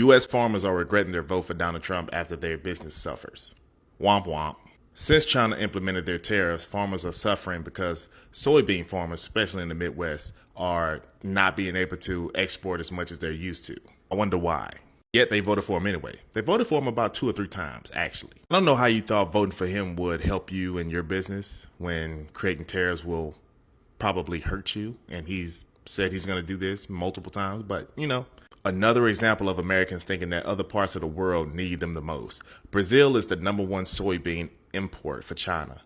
U.S. farmers are regretting their vote for Donald Trump after their business suffers. Womp womp. Since China implemented their tariffs, farmers are suffering because soybean farmers, especially in the Midwest, are not being able to export as much as they're used to. I wonder why. Yet they voted for him anyway. They voted for him about 2 or 3 times, actually. I don't know how you thought voting for him would help you in your business when creating tariffs will probably hurt you. And he's said he's going to do this multiple times. But, another example of Americans thinking that other parts of the world need them the most. Brazil is the #1 soybean import for China.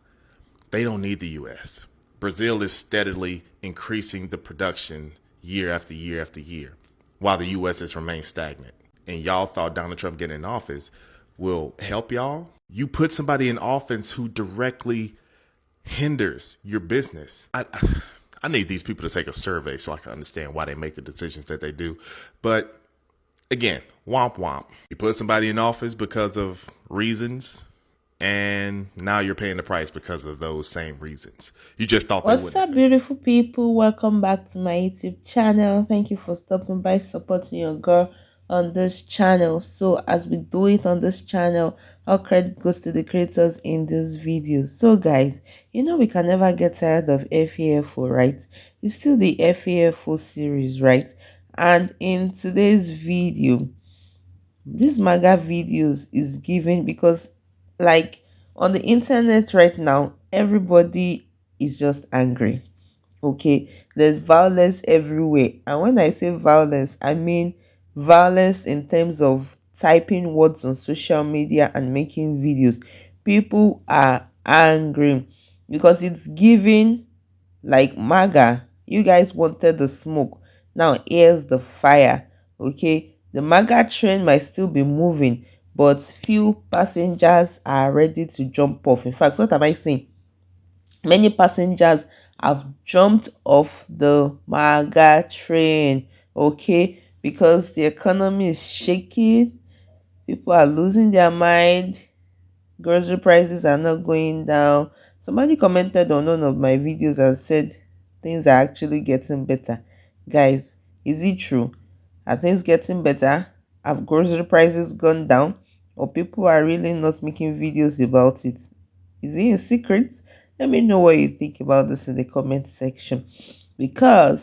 They don't need the U.S. Brazil is steadily increasing the production year after year after year, while the U.S. has remained stagnant. And y'all thought Donald Trump getting in office will help y'all? You put somebody in office who directly hinders your business. I need these people to take a survey so I can understand why they make the decisions that they do. But again, womp womp. You put somebody in office because of reasons, and now you're paying the price because of those same reasons. You just thought they wouldn't. What's up, beautiful people? Welcome back to my YouTube channel. Thank you for stopping by, supporting your girl on this channel. So as we do it on this channel, all credit goes to the creators in this video. So guys, we can never get tired of FAFO, right? It's still the FAFO series, right? And in today's video, this MAGA videos is given because, like, on the internet right now, everybody is just angry. Okay, there's violence everywhere, and when I say violence, I mean violence in terms of typing words on social media and making videos. People are angry because it's giving, like, MAGA. You guys wanted the smoke, now here's the fire. Okay, the MAGA train might still be moving, but few passengers are ready to jump off. In fact, what am I saying? Many passengers have jumped off the MAGA train, okay, because the economy is shaking, people are losing their mind, grocery prices are not going down. Somebody commented on one of my videos and said things are actually getting better. Guys, is it true? Are things getting better? Have grocery prices gone down? Or people are really not making videos about it? Is it in secret? Let me know what you think about this in the comment section, because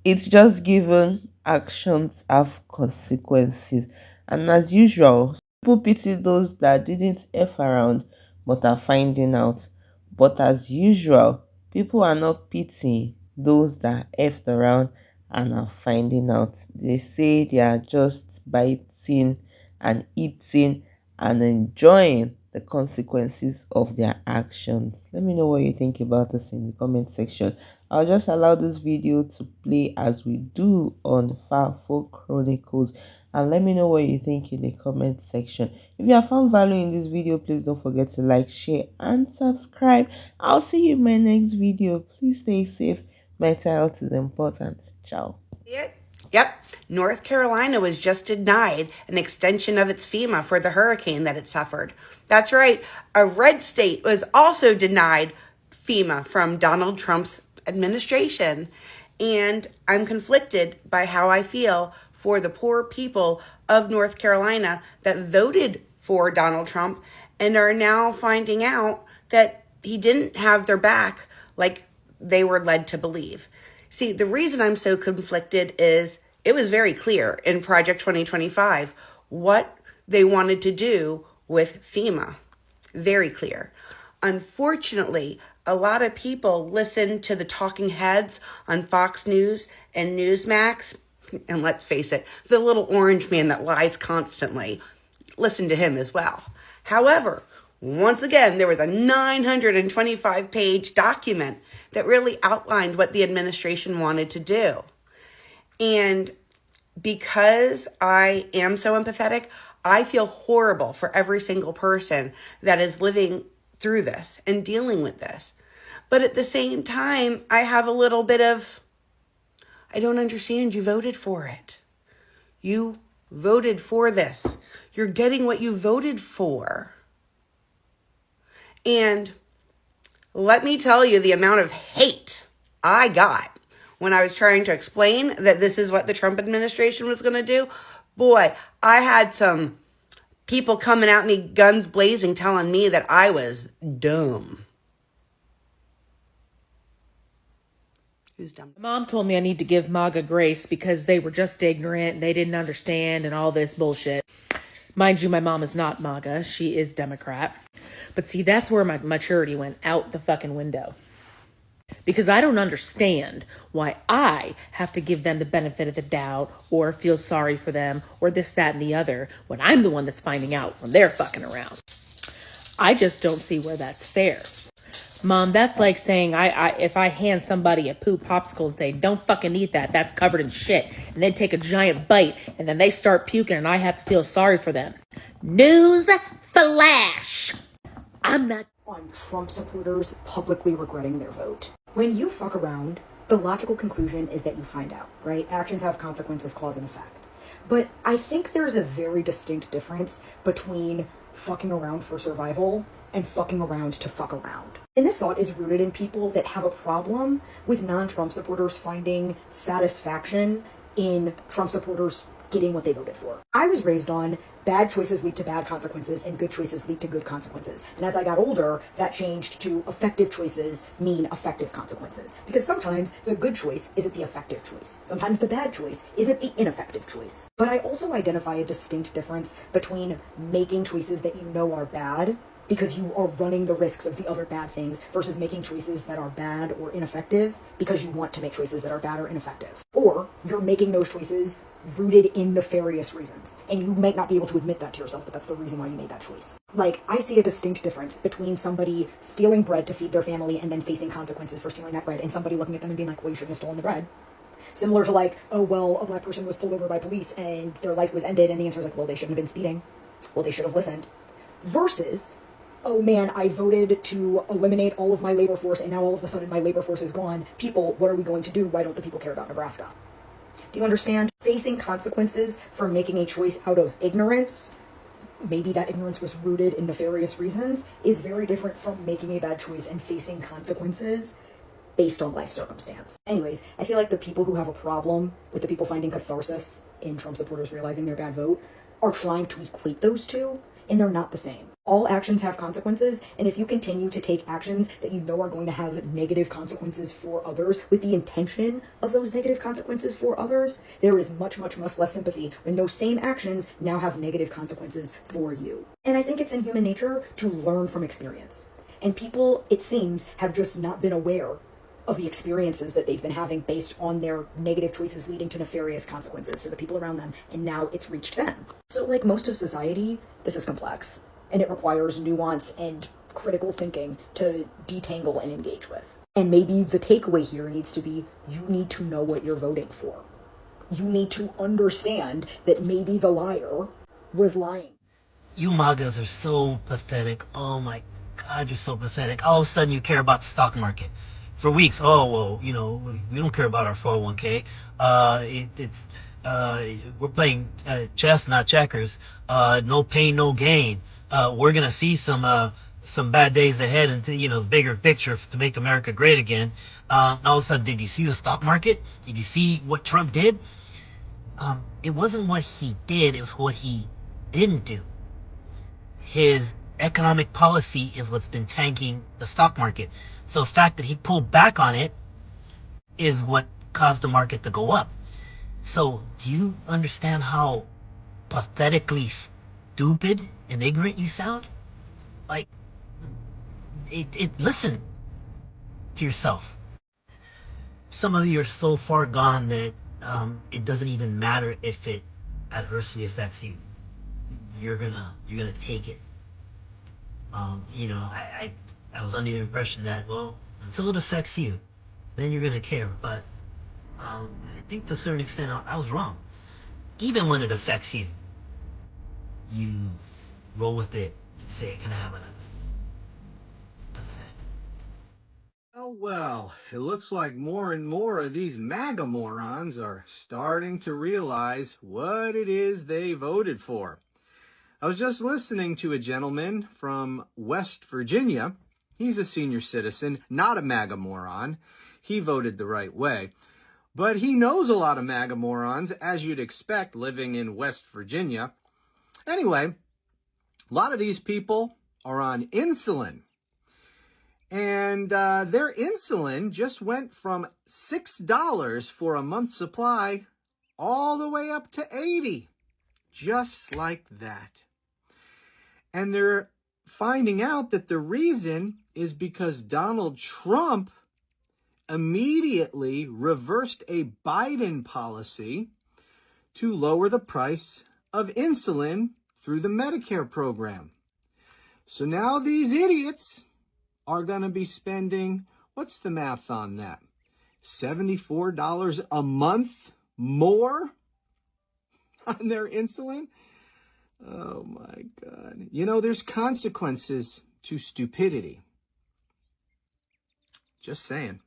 it's just given actions have consequences. And as usual, people pity those that didn't F around but are finding out. But as usual, people are not pitying those that F'd around and are finding out. They say they are just biting and eating and enjoying the consequences of their actions. Let me know what you think about this in the comment section. I'll just allow this video to play as we do on Fafo Chronicles, and let me know what you think in the comment section. If you have found value in this video, please don't forget to like, share and subscribe. I'll see you in my next video. Please stay safe. Mental health is important. Ciao. Yep. North Carolina was just denied an extension of its FEMA for the hurricane that it suffered. That's right. A red state was also denied FEMA from Donald Trump's administration. And I'm conflicted by how I feel for the poor people of North Carolina that voted for Donald Trump and are now finding out that he didn't have their back like they were led to believe. See, the reason I'm so conflicted is it was very clear in Project 2025 what they wanted to do with FEMA. Very clear. Unfortunately, a lot of people listen to the talking heads on Fox News and Newsmax. And let's face it, the little orange man that lies constantly. Listen to him as well. However, once again, there was a 925-page document that really outlined what the administration wanted to do. And because I am so empathetic, I feel horrible for every single person that is living through this and dealing with this. But at the same time, I have a little bit of, I don't understand. You voted for it. You voted for this. You're getting what you voted for. And let me tell you the amount of hate I got when I was trying to explain that this is what the Trump administration was going to do. Boy, I had some people coming at me guns blazing telling me that I was dumb. Who's dumb? My mom told me I need to give MAGA grace because they were just ignorant and they didn't understand and all this bullshit. Mind you, my mom is not MAGA. She is Democrat. But see, that's where my maturity went out the fucking window. Because I don't understand why I have to give them the benefit of the doubt or feel sorry for them or this, that, and the other when I'm the one that's finding out when they're fucking around. I just don't see where that's fair. Mom, that's like saying if I hand somebody a poop popsicle and say, don't fucking eat that, that's covered in shit, and then take a giant bite, and then they start puking and I have to feel sorry for them. News flash. I'm not on Trump supporters publicly regretting their vote. When you fuck around, the logical conclusion is that you find out, right? Actions have consequences, cause and effect. But I think there's a very distinct difference between fucking around for survival and fucking around to fuck around. And this thought is rooted in people that have a problem with non-Trump supporters finding satisfaction in Trump supporters getting what they voted for. I was raised on bad choices lead to bad consequences and good choices lead to good consequences. And as I got older, that changed to effective choices mean effective consequences. Because sometimes the good choice isn't the effective choice. Sometimes the bad choice isn't the ineffective choice. But I also identify a distinct difference between making choices that you know are bad because you are running the risks of the other bad things versus making choices that are bad or ineffective because you want to make choices that are bad or ineffective. Or you're making those choices rooted in nefarious reasons. And you might not be able to admit that to yourself, but that's the reason why you made that choice. Like, I see a distinct difference between somebody stealing bread to feed their family and then facing consequences for stealing that bread, and somebody looking at them and being like, well, you shouldn't have stolen the bread. Similar to like, oh, well, a black person was pulled over by police and their life was ended, and the answer is like, well, they shouldn't have been speeding. Well, they should have listened. Versus, oh man, I voted to eliminate all of my labor force and now all of a sudden my labor force is gone. People, what are we going to do? Why don't the people care about Nebraska? Do you understand? Facing consequences for making a choice out of ignorance, maybe that ignorance was rooted in nefarious reasons, is very different from making a bad choice and facing consequences based on life circumstance. Anyways, I feel like the people who have a problem with the people finding catharsis in Trump supporters realizing their bad vote are trying to equate those two, and they're not the same. All actions have consequences, and if you continue to take actions that you know are going to have negative consequences for others with the intention of those negative consequences for others, there is much, much, much less sympathy when those same actions now have negative consequences for you. And I think it's in human nature to learn from experience. And people, it seems, have just not been aware of the experiences that they've been having based on their negative choices leading to nefarious consequences for the people around them, and now it's reached them. So like most of society, this is complex. And it requires nuance and critical thinking to detangle and engage with. And maybe the takeaway here needs to be, you need to know what you're voting for. You need to understand that maybe the liar was lying. You MAGAs are so pathetic. Oh my God, you're so pathetic. All of a sudden you care about the stock market. For weeks, oh, well, you know, we don't care about our 401k. We're playing chess, not checkers. No pain, no gain. We're gonna see some bad days ahead until, you know, the bigger picture to make America great again. All of a sudden, did you see the stock market? Did you see what Trump did? It wasn't what he did, it was what he didn't do. His economic policy is what's been tanking the stock market. So the fact that he pulled back on it is what caused the market to go up. So do you understand how pathetically stupid and ignorant you sound? Like, listen to yourself. Some of you are so far gone that it doesn't even matter if it adversely affects you. You're gonna take it. You know, I was under the impression that, well, until it affects you, then you're gonna care. But I think to a certain extent I was wrong. Even when it affects you, you roll with it and say it can happen. Oh, well, it looks like more and more of these MAGA morons are starting to realize what it is they voted for. I was just listening to a gentleman from West Virginia. He's a senior citizen, not a MAGA moron. He voted the right way. But he knows a lot of MAGA morons, as you'd expect, living in West Virginia. Anyway, a lot of these people are on insulin. And their insulin just went from $6 for a month's supply all the way up to $80. Just like that. And they're finding out that the reason is because Donald Trump immediately reversed a Biden policy to lower the price of insulin through the Medicare program. So now these idiots are going to be spending, what's the math on that? $74 a month more on their insulin? Oh my God. You know, there's consequences to stupidity. Just saying.